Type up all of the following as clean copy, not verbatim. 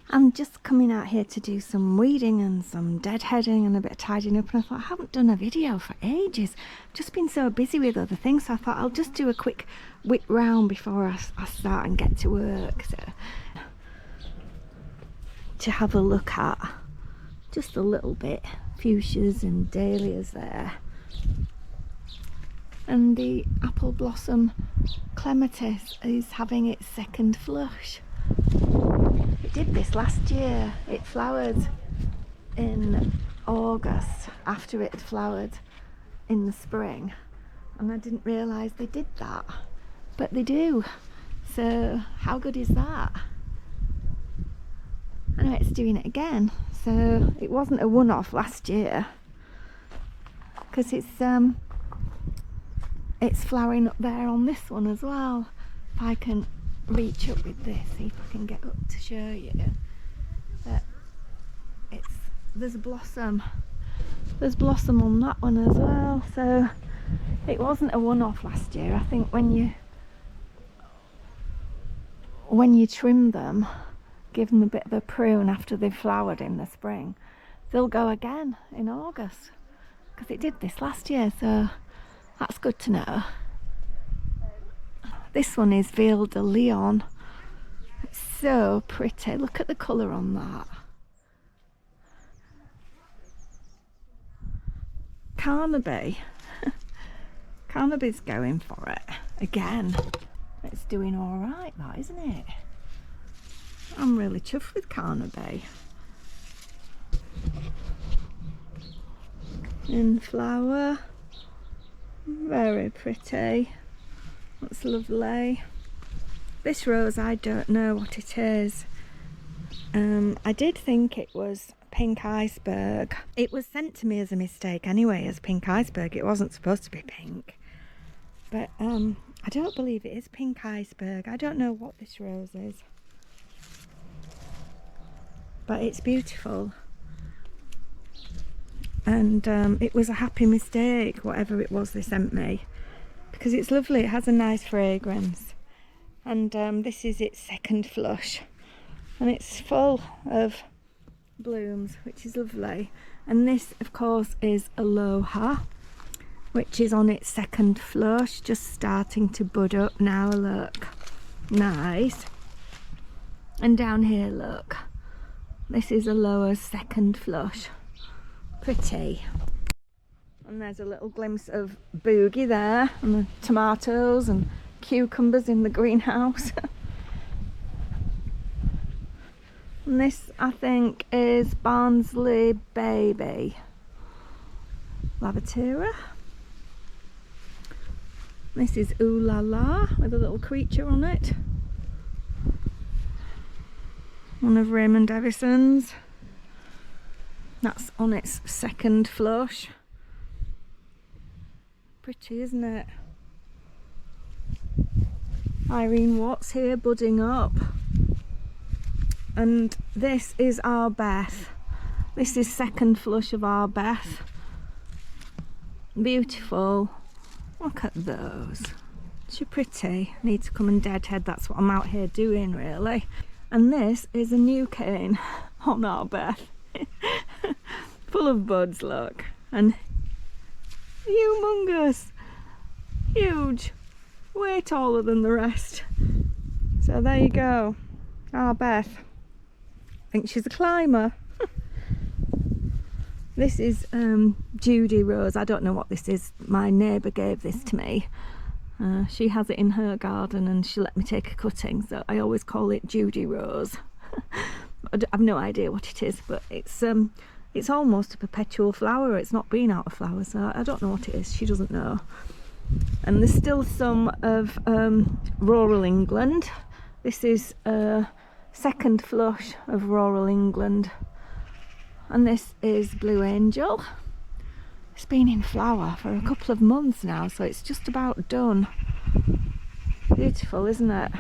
I'm just coming out here to do some weeding and some deadheading and a bit of tidying up, and I thought I haven't done a video for ages. Just been so busy with other things, so I thought I'll just do a quick whip round before I start and get to work. So, to have a look at just a little bit, fuchsias and dahlias there, and the apple blossom clematis is having its second flush. It did this last year. It flowered in August after it had flowered in the spring, and I didn't realise they did that, but they do. So how good is that? Anyway, it's doing it again. So it wasn't a one-off last year, because it's flowering up there on this one as well. If I can reach up with this, see if I can get up to show you that there's blossom on that one as well. So it wasn't a one-off last year. I think when you trim them, give them a bit of a prune after they've flowered in the spring, they'll go again in August, because it did this last year. So that's good to know. This one is Ville de Leon. It's so pretty. Look at the colour on that. Carnaby. Carnaby's going for it again. It's doing all right, that, isn't it? I'm really chuffed with Carnaby. In flower. Very pretty. That's lovely. This rose, I don't know what it is. I did think it was pink iceberg. It was sent to me as a mistake anyway, as pink iceberg. It wasn't supposed to be pink. But I don't believe it is pink iceberg. I don't know what this rose is. But it's beautiful. And it was a happy mistake, whatever it was they sent me, because it's lovely. It has a nice fragrance, and this is its second flush, and it's full of blooms, which is lovely. And this, of course, is Aloha, which is on its second flush, just starting to bud up now. Look, nice. And down here, look, this is Aloha's second flush. Pretty. And there's a little glimpse of boogie there, and the tomatoes and cucumbers in the greenhouse. And this, I think, is Barnsley Baby Lavatura. This is Ooh La La with a little creature on it. One of Raymond Evison's. That's on its second flush. Pretty, isn't it? Irene Watts here budding up. And this is Our Beth. This is second flush of Our Beth. Beautiful. Look at those. She's pretty. Need to come and deadhead. That's what I'm out here doing, really. And this is a new cane on Our Beth. Full of buds, look. And humongous. Huge. Way taller than the rest. So there you go. Our Beth. I think she's a climber. This is Judy Rose. I don't know what this is. My neighbour gave this to me. She has it in her garden and she let me take a cutting, so I always call it Judy Rose. I've no idea what it is, but it's almost a perpetual flower. It's not been out of flower, so I don't know what it is. She doesn't know. And there's still some of rural England. This is a second flush of rural England. And this is Blue Angel. It's been in flower for a couple of months now, so it's just about done. Beautiful, isn't it?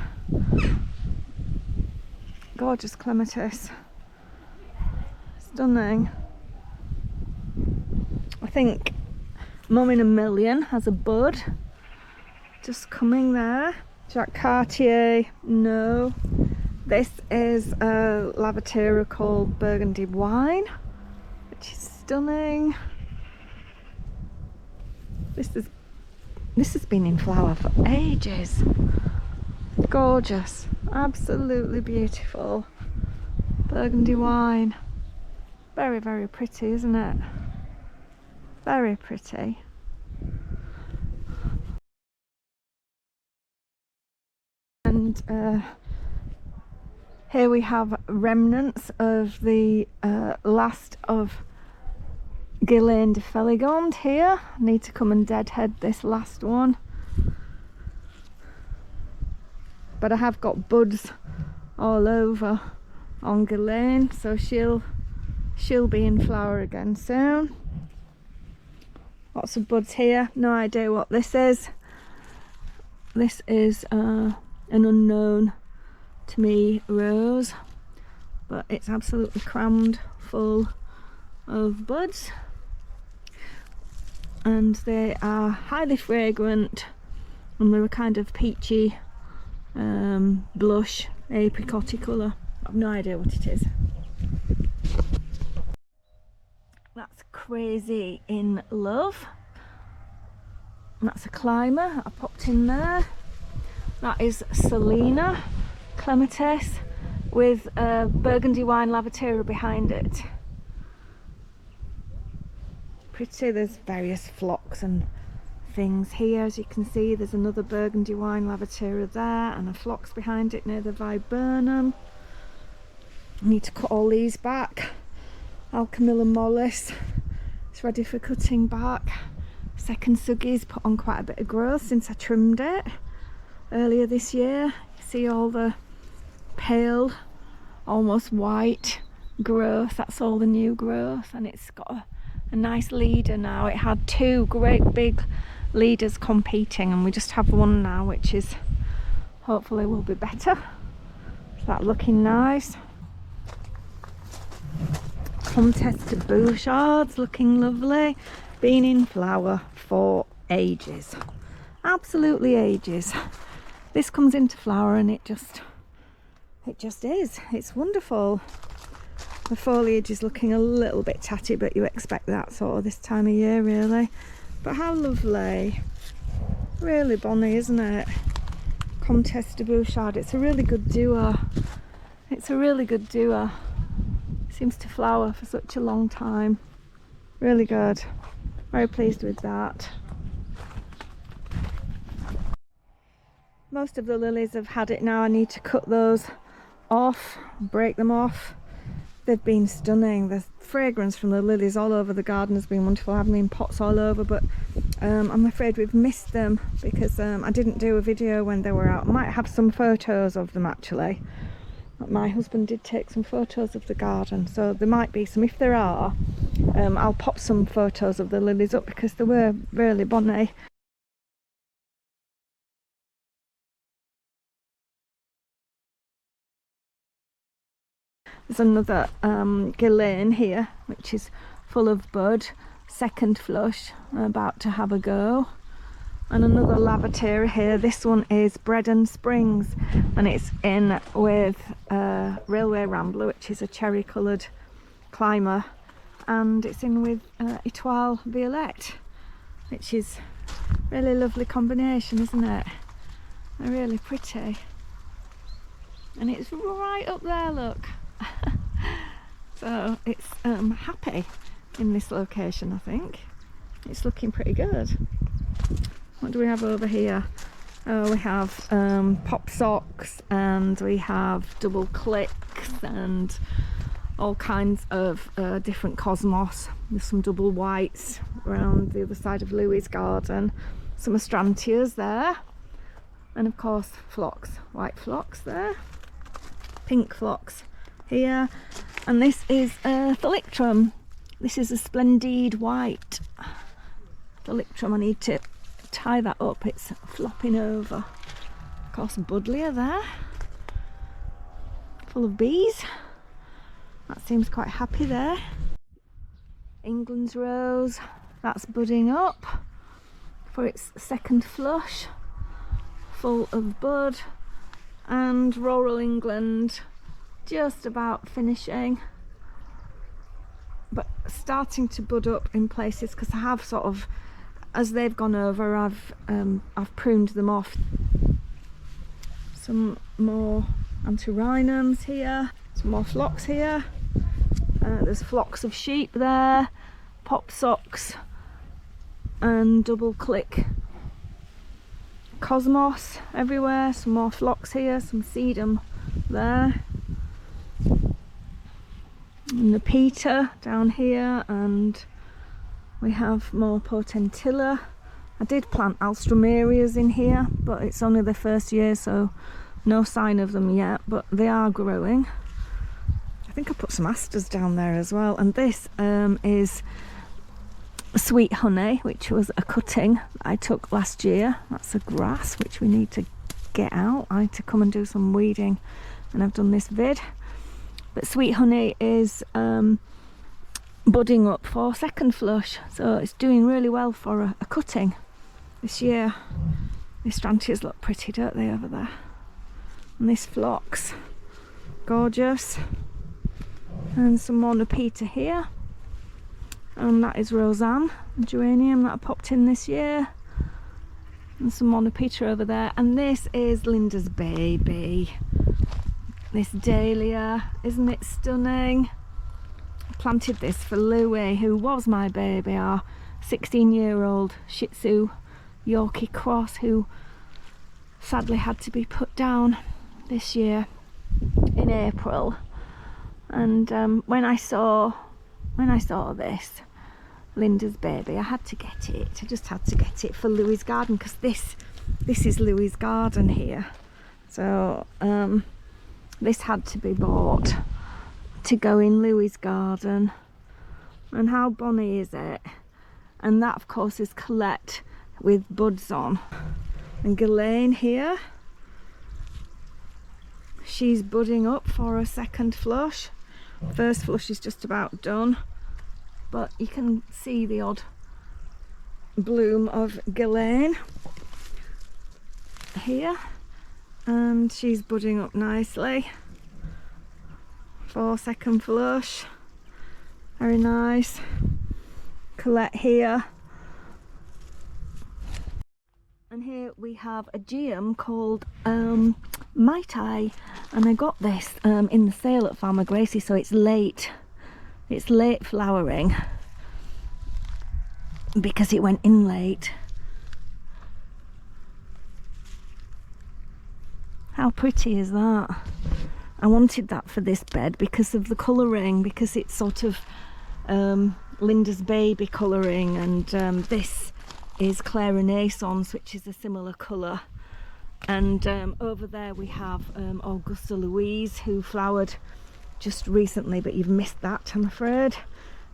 Gorgeous clematis. Stunning. I think Mum in a Million has a bud just coming there. Jacques Cartier, no. This is a lavatiera called Burgundy Wine, which is stunning. This has been in flower for ages. Gorgeous, absolutely beautiful. Burgundy wine. Very, very pretty, isn't it? Very pretty. And here we have remnants of the last of Ghislaine de Feligonde here. I need to come and deadhead this last one. But I have got buds all over on Ghislaine, so she'll be in flower again soon. Lots of buds here. No idea what this is. This is an unknown to me rose, but it's absolutely crammed full of buds, and they are highly fragrant, and they're a kind of peachy blush apricot colour. I've no idea what it is. That's Crazy in Love. And that's a climber I popped in there. That is Selena Clematis with a Burgundy Wine lavatiera behind it. Pretty. There's various phlox and things here. As you can see, there's another Burgundy Wine lavatiera there and a phlox behind it near the viburnum. I need to cut all these back. Alchemilla mollis, it's ready for cutting back. Second Suggy's put on quite a bit of growth since I trimmed it earlier this year. You see all the pale, almost white growth. That's all the new growth, and it's got a nice leader now. It had two great big leaders competing, and we just have one now, which is hopefully will be better. Is that looking nice? Contested Bouchards looking lovely. Been in flower for ages, absolutely ages. This comes into flower and it just is. It's wonderful. The foliage is looking a little bit tatty, but you expect that sort of this time of year really. But how lovely. Really bonny, isn't it? Comtesse de Bouchard. It's a really good doer. It's a really good doer. Seems to flower for such a long time. Really good. Very pleased with that. Most of the lilies have had it now. I need to cut those off, break them off. They've been stunning. The fragrance from the lilies all over the garden has been wonderful. I have them in pots all over, but I'm afraid we've missed them because I didn't do a video when they were out. I might have some photos of them actually. My husband did take some photos of the garden, so there might be some. If there are, I'll pop some photos of the lilies up because they were really bonny. There's another Ghislaine here, which is full of bud, second flush, about to have a go. And another lavatiera here. This one is Breadon Springs, and it's in with Railway Rambler, which is a cherry coloured climber, and it's in with Etoile Violette, which is really lovely combination, isn't it? They're really pretty, and it's right up there, look. So it's happy in this location. I think it's looking pretty good. What do we have over here? Oh, we have pop socks, and we have double clicks and all kinds of different cosmos. There's some double whites around the other side of Louis' garden, some astrantias there, and of course phlox, white phlox there, pink phlox here, and this is a thalictrum. This is a splendid white thalictrum. I need to tie that up, it's flopping over. Of course, buddleia there, full of bees. That seems quite happy there. England's rose, that's budding up for its second flush, full of bud. and rural England just about finishing, but starting to bud up in places because I have sort of, as they've gone over, I've pruned them off. Some more antirrhinums here, some more phlox here. There's flocks of sheep there, pop socks and double click cosmos everywhere. Some more phlox here, some sedum there, and the peter down here, and we have more potentilla. I did plant alstromerias in here, but it's only the first year, so no sign of them yet, but they are growing. I think I put some asters down there as well, and this is sweet honey, which was a cutting that I took last year. That's a grass which we need to get out. I had to come and do some weeding, and I've done this vid. But sweet honey is budding up for second flush, so it's doing really well for a cutting this year. These Strantias look pretty, don't they, over there? And this phlox, gorgeous. And some more Nepeta here, and that is Roseanne, a geranium that I popped in this year, and some more Nepeta over there. And this is Linda's baby, this Dahlia. Isn't it stunning? I planted this for Louie, who was my baby, our 16-year-old Shih Tzu Yorkie cross, who sadly had to be put down this year in April. And when I saw this Linda's baby, I had to get it. I just had to get it for Louie's garden, because this is Louie's garden here. So this had to be bought to go in Louie's garden. And how bonny is it? And that, of course, is Colette with buds on. And Ghislaine here, she's budding up for a second flush. First flush is just about done, but you can see the odd bloom of Ghislaine here, and she's budding up nicely for second flush. Very nice. Colette here. And here we have a geum called Might I, and I got this in the sale at Farmer Gracie, so it's late flowering because it went in late. How pretty is that? I wanted that for this bed because of the colouring, because it's sort of Linda's baby colouring, and this is Claire Renaissance, which is a similar colour. And over there we have Augusta Louise, who flowered just recently, but you've missed that, I'm afraid.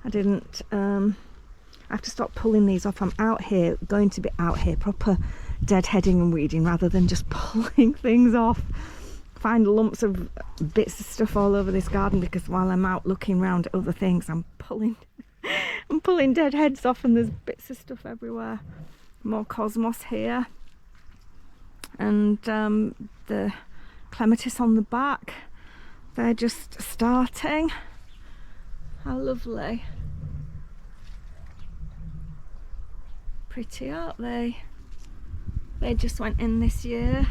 I didn't I have to stop pulling these off. I'm out here, going to be out here proper deadheading and weeding rather than just pulling things off. Find lumps of bits of stuff all over this garden, because while I'm out looking around at other things, I'm pulling dead heads off, and there's bits of stuff everywhere. More cosmos here, and the Clematis on the back, they're just starting. How lovely. Pretty, aren't they? They just went in this year,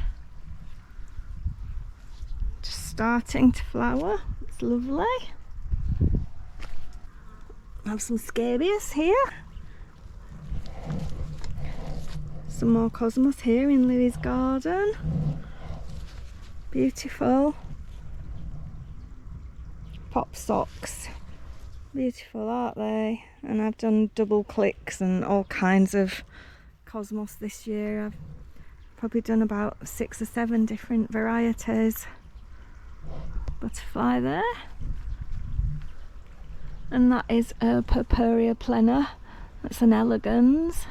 just starting to flower. It's lovely. Have some scabious here. Some more cosmos here in Louie's garden. Beautiful. Pop socks. Beautiful, aren't they? And I've done double clicks and all kinds of cosmos this year. I've probably done about 6 or 7 different varieties. Butterfly there. And that is a Purpurea plena. That's an elegans.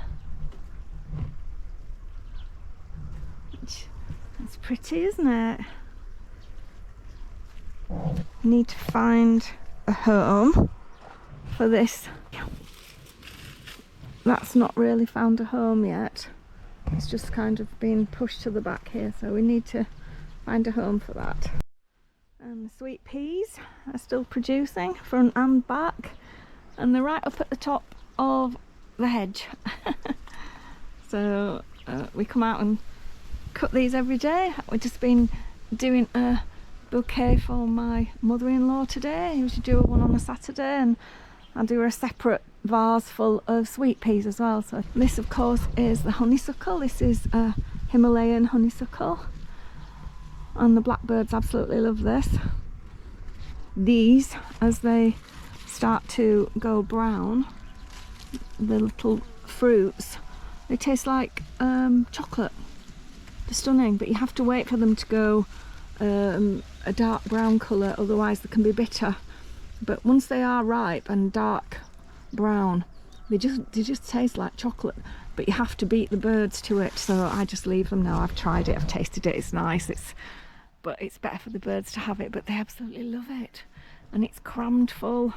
It's pretty, isn't it? Need to find a home for this. That's not really found a home yet. It's just kind of been pushed to the back here, so we need to find a home for that. And the sweet peas are still producing, front and back, and they're right up at the top of the hedge. So we come out and cut these every day. We've just been doing a bouquet for my mother-in-law today. I usually do one on a Saturday, and I do a separate vase full of sweet peas as well. So this of course is the honeysuckle. This is a Himalayan honeysuckle, and the blackbirds absolutely love this. These, as they start to go brown, the little fruits, they taste like chocolate. They're stunning, but you have to wait for them to go a dark brown colour, otherwise they can be bitter. But once they are ripe and dark brown, they just taste like chocolate, but you have to beat the birds to it. So I just leave them now. I've tried it, I've tasted it, it's nice, but it's better for the birds to have it. But they absolutely love it, and it's crammed full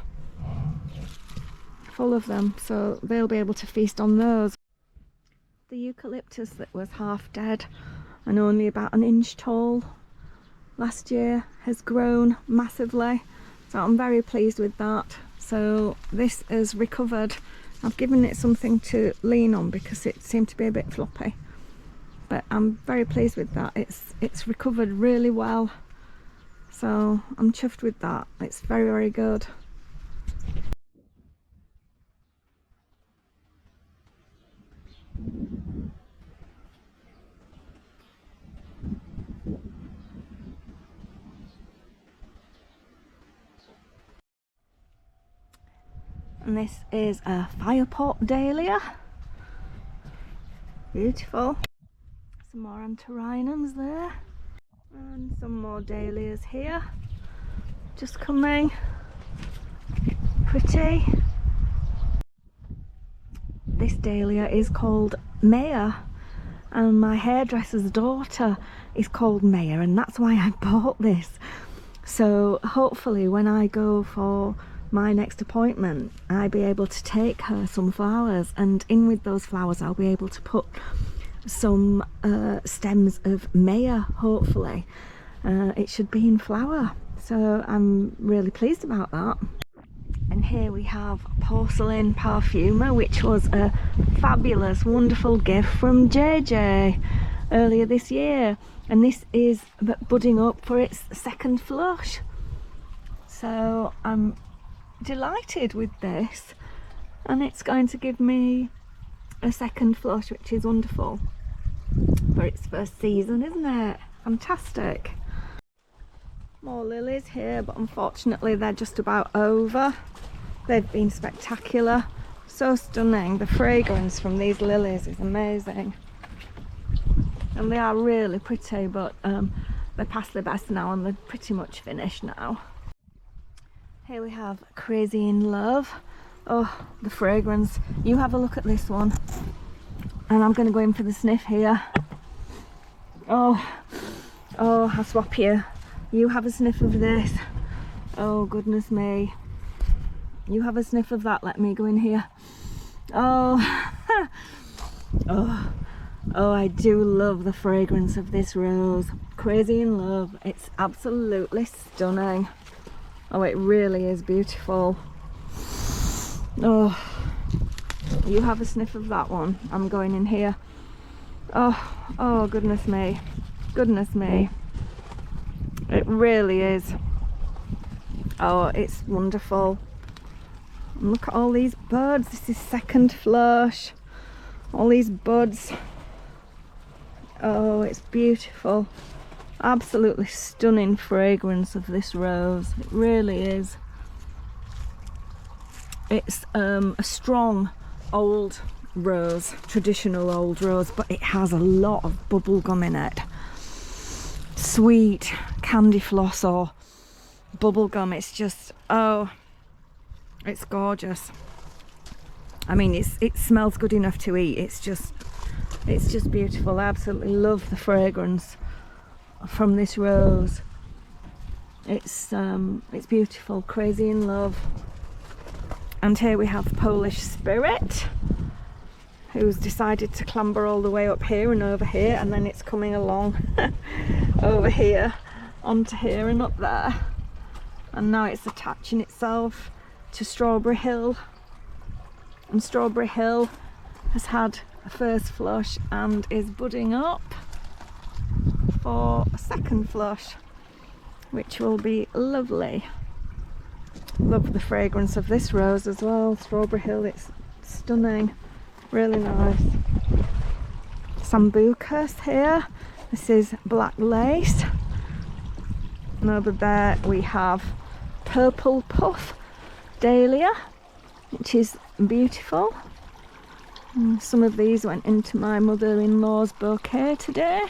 of them, so they'll be able to feast on those. The eucalyptus that was half dead and only about an inch tall last year has grown massively, so I'm very pleased with that. So this has recovered. I've given it something to lean on because it seemed to be a bit floppy, but I'm very pleased with that. It's recovered really well, so I'm chuffed with that. It's very, very good. And this is a firepot dahlia. Beautiful. Some more antirrhinums there. And some more dahlias here. Just coming. Pretty. This dahlia is called Maya, and my hairdresser's daughter is called Maya, and that's why I bought this. So hopefully when I go for my next appointment, I'll be able to take her some flowers, and in with those flowers I'll be able to put some stems of Maya, hopefully. It should be in flower, so I'm really pleased about that. And here we have porcelain parfumer, which was a fabulous, wonderful gift from JJ earlier this year, and this is budding up for its second flush. So I'm delighted with this, and it's going to give me a second flush, which is wonderful for its first season, isn't it? Fantastic. More lilies here, but unfortunately they're just about over. They've been spectacular, so stunning. The fragrance from these lilies is amazing, and they are really pretty, but they're past their best now and they're pretty much finished now. Here we have Crazy in Love. Oh, the fragrance. You have a look at this one, and I'm going to go in for the sniff here. Oh, I'll swap you. You have a sniff of this. Oh goodness me. You have a sniff of that. Let me go in here. Oh, oh, I do love the fragrance of this rose. Crazy in Love. It's absolutely stunning. Oh, it really is beautiful. Oh, you have a sniff of that one. I'm going in here. Oh, goodness me. Goodness me. It really is. Oh, it's wonderful. And look at all these buds. This is second flush. All these buds. Oh, it's beautiful. Absolutely stunning fragrance of this rose. It really is. It's a strong old rose, traditional old rose, but it has a lot of bubble gum in it. Sweet candy floss or bubble gum. It's just, oh, it's gorgeous. I mean, it smells good enough to eat. It's just beautiful. I absolutely love the fragrance from this rose. It's beautiful. Crazy in Love. And here we have Polish Spirit. who's decided to clamber all the way up here and over here, and then it's coming along over here onto here and up there, and now it's attaching itself to Strawberry Hill, and Strawberry Hill has had a first flush and is budding up for a second flush, which will be lovely. Love the fragrance of this rose as well. Strawberry Hill, it's stunning, really nice. Sambucus here, this is Black Lace, and over there we have Purple Puff Dahlia, which is beautiful. And some of these went into my mother-in-law's bouquet today.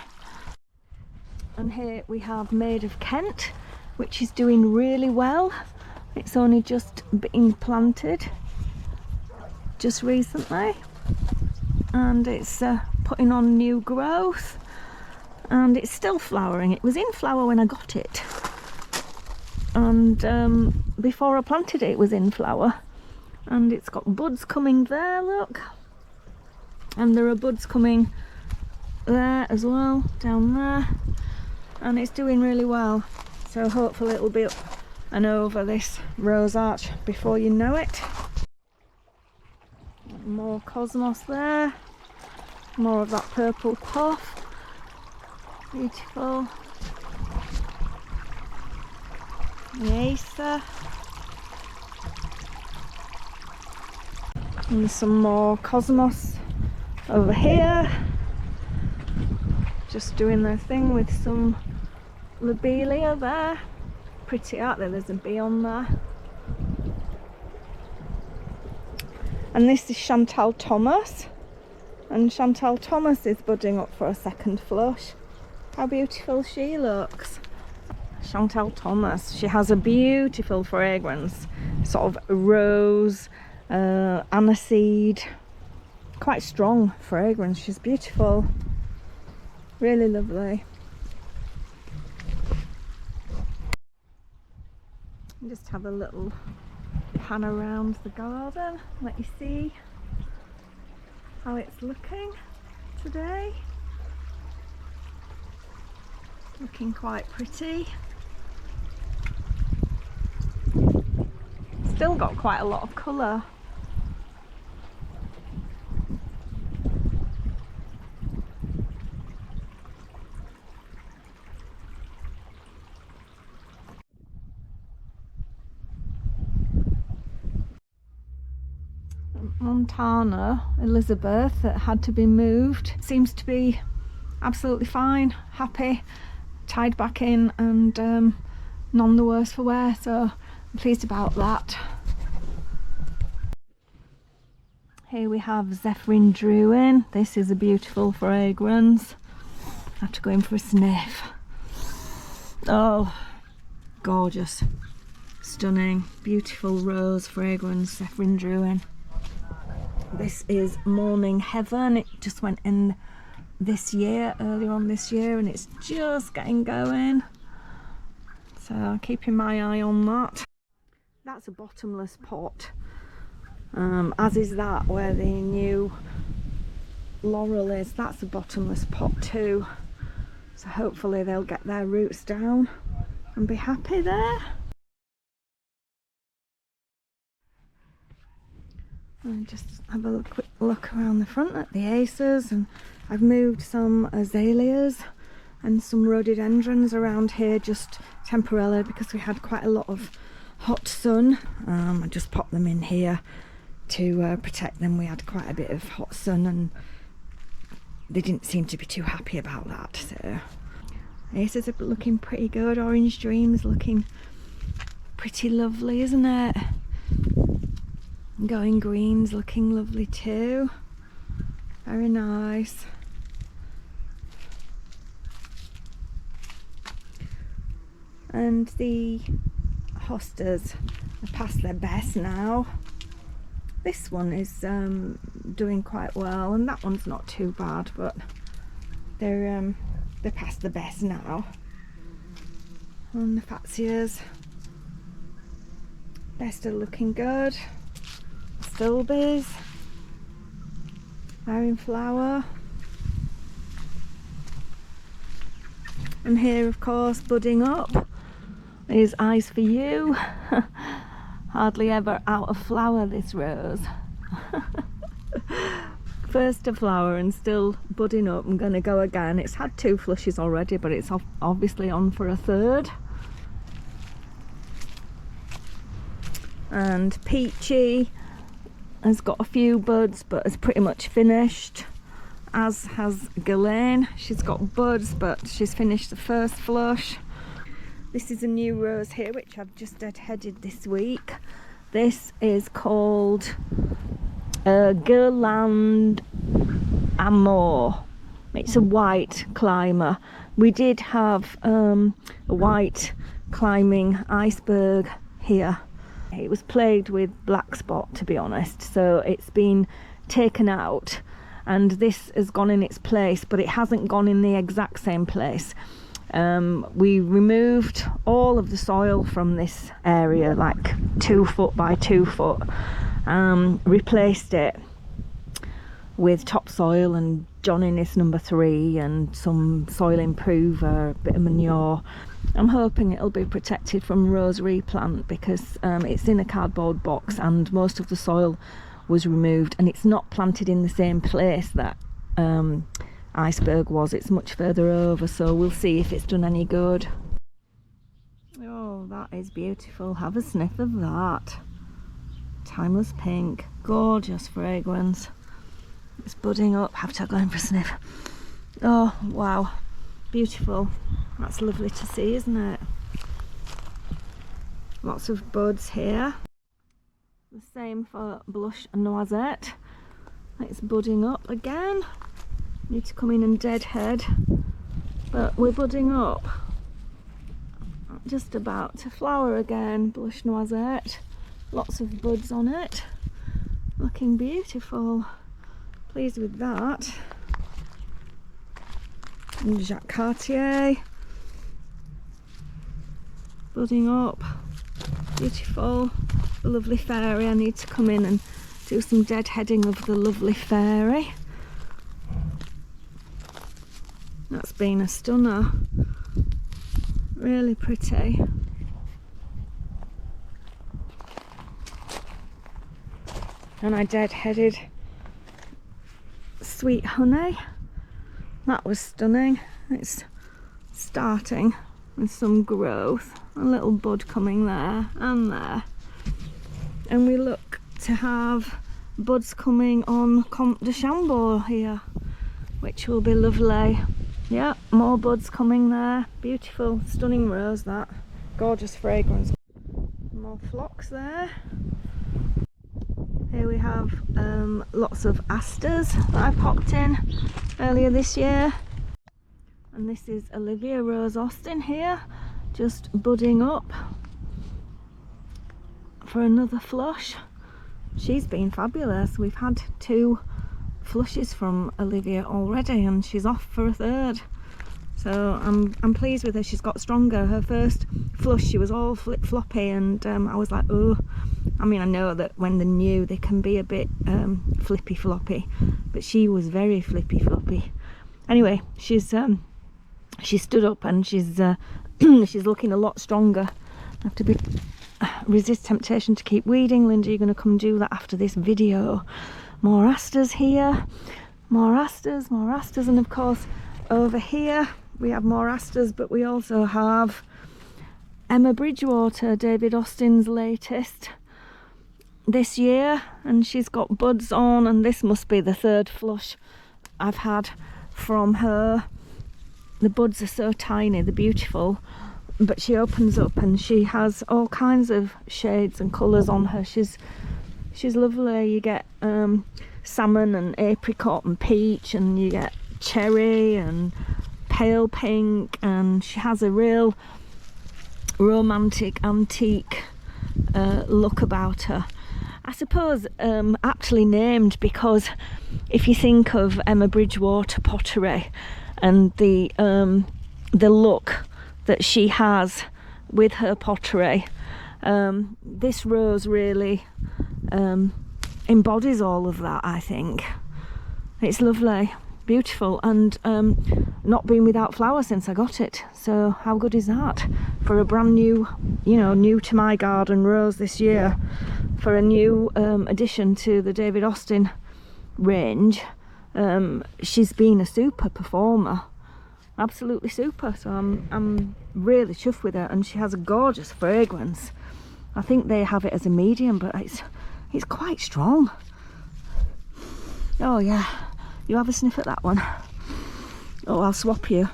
And here we have Maid of Kent, which is doing really well. It's only just been planted just recently, and it's putting on new growth, and it's still flowering. It was in flower when I got it, and before I planted it, it was in flower, and it's got buds coming there, look, and there are buds coming there as well, down there, and it's doing really well. So hopefully it'll be up and over this rose arch before you know it. More cosmos there, more of that purple puff, beautiful. Nysa, and some more cosmos over here, just doing their thing with some lobelia there. Pretty, aren't they? There's a bee on there. And this is Chantal Thomas, and Chantal Thomas is budding up for a second flush. How beautiful she looks. Chantal Thomas, she has a beautiful fragrance, sort of rose, aniseed, quite strong fragrance. She's beautiful, really lovely. Just have a little pan around the garden, let you see how it's looking today. Looking quite pretty. Still got quite a lot of colour. Montana Elizabeth, that had to be moved, seems to be absolutely fine, happy, tied back in, and none the worse for wear, so I'm pleased about that. Here we have Zephyrin Druin. This is a beautiful fragrance. I have to go in for a sniff. Oh, gorgeous, stunning, beautiful rose fragrance, Zephyrin Druin. This is Morning Heaven. It just went in this year, earlier on this year, and it's just getting going. So keeping my eye on that. That's a bottomless pot, as is that where the new laurel is. That's a bottomless pot too. So hopefully they'll get their roots down and be happy there. And just have a quick look around the front at the acers, and I've moved some azaleas and some rhododendrons around here just temporarily because we had quite a lot of hot sun. I just popped them in here to protect them. We had quite a bit of hot sun and they didn't seem to be too happy about that. So acers are looking pretty good. Orange Dreams looking pretty lovely, isn't it? Going Green's looking lovely too. Very nice. And the hostas are past their best now. This one is doing quite well, and that one's not too bad, but they're past the best now. And the Fatsias, they're still looking good. Stilbys, They're in flower. And here, of course, budding up is Eyes for You. Hardly ever out of flower, this rose. First to flower and still budding up. I'm going to go again. It's had 2 flushes already, but it's obviously on for a third. And Peachy has got a few buds, but is pretty much finished. As has Ghislaine. She's got buds, but she's finished the first flush. This is a new rose here, which I've just deadheaded this week. This is called Guirlande Amour. It's a white climber. We did have a white climbing iceberg here. It was plagued with black spot, to be honest, so it's been taken out and this has gone in its place, but it hasn't gone in the exact same place. We removed all of the soil from this area, like 2 foot by 2 foot, replaced it with topsoil and John Innes number 3 and some soil improver, a bit of manure. I'm hoping it'll be protected from rose replant because it's in a cardboard box and most of the soil was removed, and it's not planted in the same place that iceberg was. It's much further over, so we'll see if it's done any good. Oh, that is beautiful. Have a sniff of that. Timeless pink, gorgeous fragrance. It's budding up. Have to go in for a sniff. Oh wow, beautiful. That's lovely to see, isn't it? Lots of buds here. The same for Blush Noisette. It's budding up again. Need to come in and deadhead, but we're budding up. Just about to flower again. Blush Noisette. Lots of buds on it. Looking beautiful. Pleased with that. And Jacques Cartier. Budding up. Beautiful. The lovely fairy. I need to come in and do some deadheading of the lovely fairy. That's been a stunner. Really pretty. And I deadheaded Sweet Honey. That was stunning. It's starting with some growth. A little bud coming there and there. And we look to have buds coming on Comte de Chambord here, which will be lovely. Yeah, more buds coming there. Beautiful, stunning rose, that. Gorgeous fragrance. More phlox there. Here we have lots of asters that I popped in earlier this year. And this is Olivia Rose Austin here, just budding up for another flush. She's been fabulous. We've had 2 flushes from Olivia already and she's off for a third. So I'm pleased with her. She's got stronger. Her first flush she was all flip-floppy and I was like, oh. I mean, I know that when they're new they can be a bit flippy-floppy, but she was very flippy-floppy. Anyway, she stood up and she's she's looking a lot stronger. I have to resist temptation to keep weeding. Linda, you're going to come do that after this video. More asters here, more asters, and of course over here we have more asters, but we also have Emma Bridgewater, David Austin's latest this year, and she's got buds on, and this must be the 3rd flush I've had from her. The buds are so tiny, they're beautiful, but she opens up and she has all kinds of shades and colours on her. She's lovely. You get salmon and apricot and peach, and you get cherry and pale pink, and she has a real romantic antique look about her. I suppose aptly named, because if you think of Emma Bridgewater pottery and the look that she has with her pottery, this rose really embodies all of that, I think. It's lovely, beautiful, and not been without flowers since I got it. So how good is that for a brand new, you know, new to my garden rose this year, for a new addition to the David Austin range. She's been a super performer, absolutely super. So I'm really chuffed with her, and she has a gorgeous fragrance. I think they have it as a medium, but it's quite strong. Oh yeah, you have a sniff at that one. Oh, I'll swap you.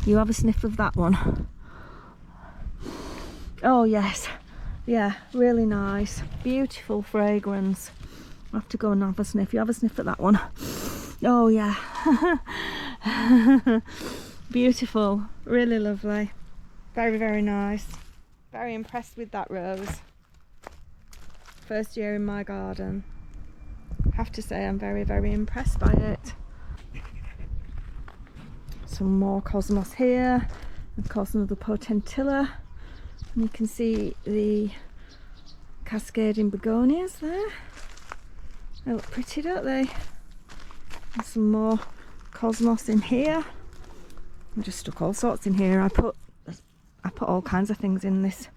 You have a sniff of that one. Oh yes, yeah, really nice, beautiful fragrance. I'll have to go and have a sniff. You have a sniff at that one. Oh yeah. Beautiful, really lovely, very, very nice. Very impressed with that rose. First year in my garden. Have to say I'm very, very impressed by it. Some more cosmos here, of course another potentilla, and you can see the cascading begonias there. They look pretty, don't they? And some more cosmos in here. I just stuck all sorts in here. I put all kinds of things in this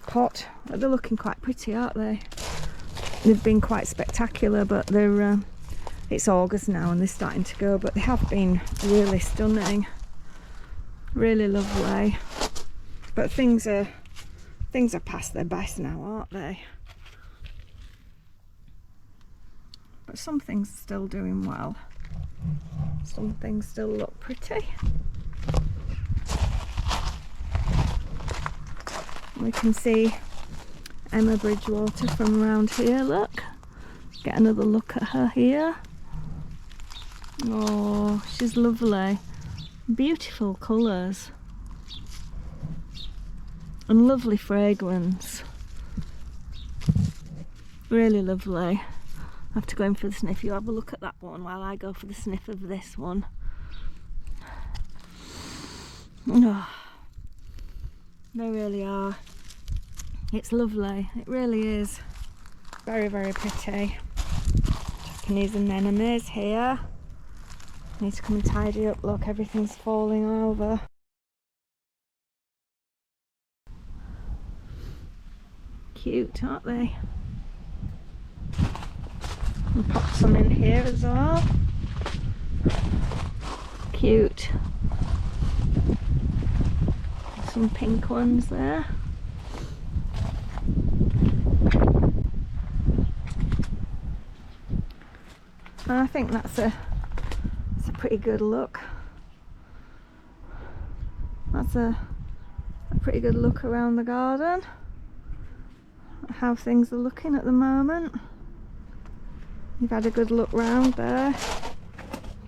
pot. They're looking quite pretty, aren't they? They've been quite spectacular, but they're it's August now and they're starting to go, but they have been really stunning, really lovely. But things are past their best now, aren't they? But some things are still doing well. Some things still look pretty. We can see Emma Bridgewater from around here, look. Get another look at her here. Oh, she's lovely. Beautiful colours. And lovely fragrance. Really lovely. I have to go in for the sniff. You have a look at that one while I go for the sniff of this one. Oh, they really are. It's lovely, it really is. Very, very pretty. Japanese anemones here. Need to come and tidy up. Look, everything's falling over. Cute, aren't they? And pop some in here as well. Cute. Some pink ones there. And I think that's a pretty good look. That's a pretty good look around the garden. How things are looking at the moment. You've had a good look round there.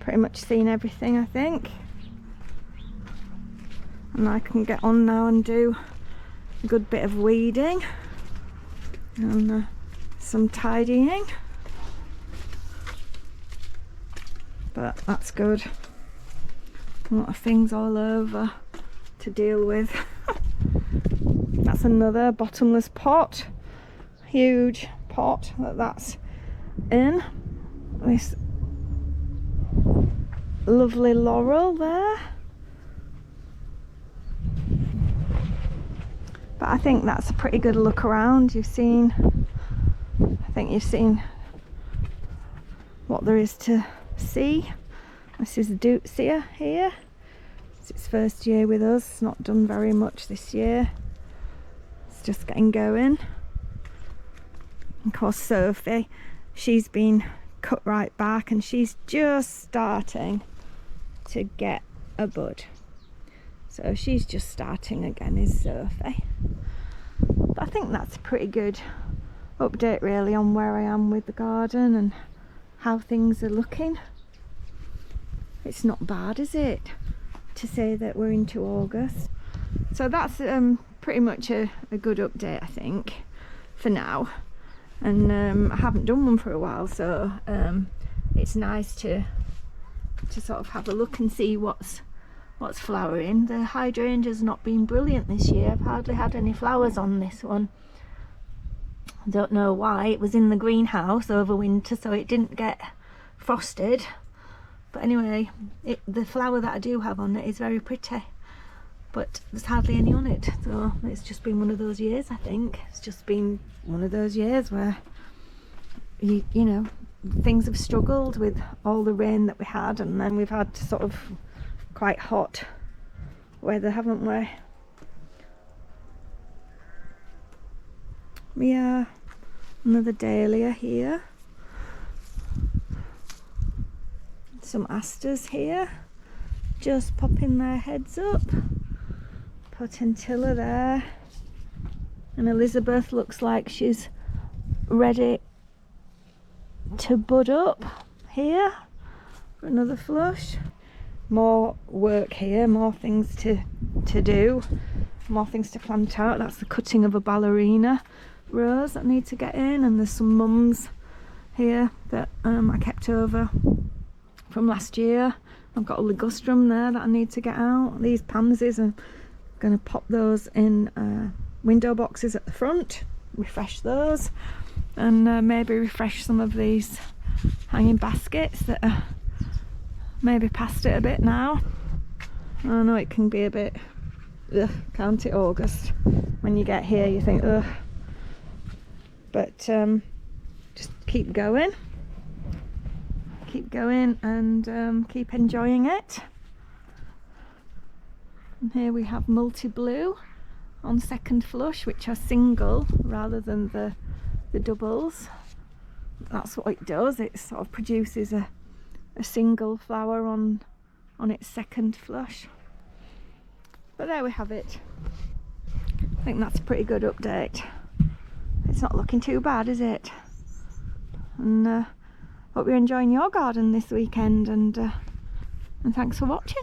Pretty much seen everything, I think. And I can get on now and do a good bit of weeding and some tidying. But that's good. A lot of things all over to deal with. That's another bottomless pot. Huge pot that's in. This lovely laurel there. But I think that's a pretty good look around. I think you've seen what there is to see. This is Deutzia here. It's its first year with us. It's not done very much this year. It's just getting going. Of course, Sophie, she's been cut right back and she's just starting to get a bud. So she's just starting again, is Sophie. But I think that's a pretty good update really on where I am with the garden and how things are looking. It's not bad, is it, to say that we're into August? So that's pretty much a good update, I think, for now. And I haven't done one for a while, so it's nice to sort of have a look and see what's flowering. The hydrangea's not been brilliant this year. I've hardly had any flowers on this one. I don't know why. It was in the greenhouse over winter, so it didn't get frosted. But anyway, the flower that I do have on it is very pretty, but there's hardly any on it. So it's just been one of those years, I think. It's just been one of those years where you know, things have struggled with all the rain that we had, and then we've had sort of quite hot weather, haven't we? Yeah, another dahlia here. Some asters here, just popping their heads up. Potentilla there. And Elizabeth looks like she's ready to bud up here for another flush. More work here, more things to do, more things to plant out. That's the cutting of a ballerina rose that I need to get in, and there's some mums here that I kept over from last year. I've got a ligustrum there that I need to get out. These pansies, I'm going to pop those in window boxes at the front, refresh those, and maybe refresh some of these hanging baskets that are maybe past it a bit now. I know it can be a bit, ugh, can't it, August? When you get here you think, ugh. But just keep going and keep enjoying it. And here we have multi-blue on second flush, which are single rather than the doubles. That's what it does, it sort of produces a single flower on its second flush. But there we have it. I think that's a pretty good update. It's not looking too bad, is it? And hope you're enjoying your garden this weekend, and thanks for watching.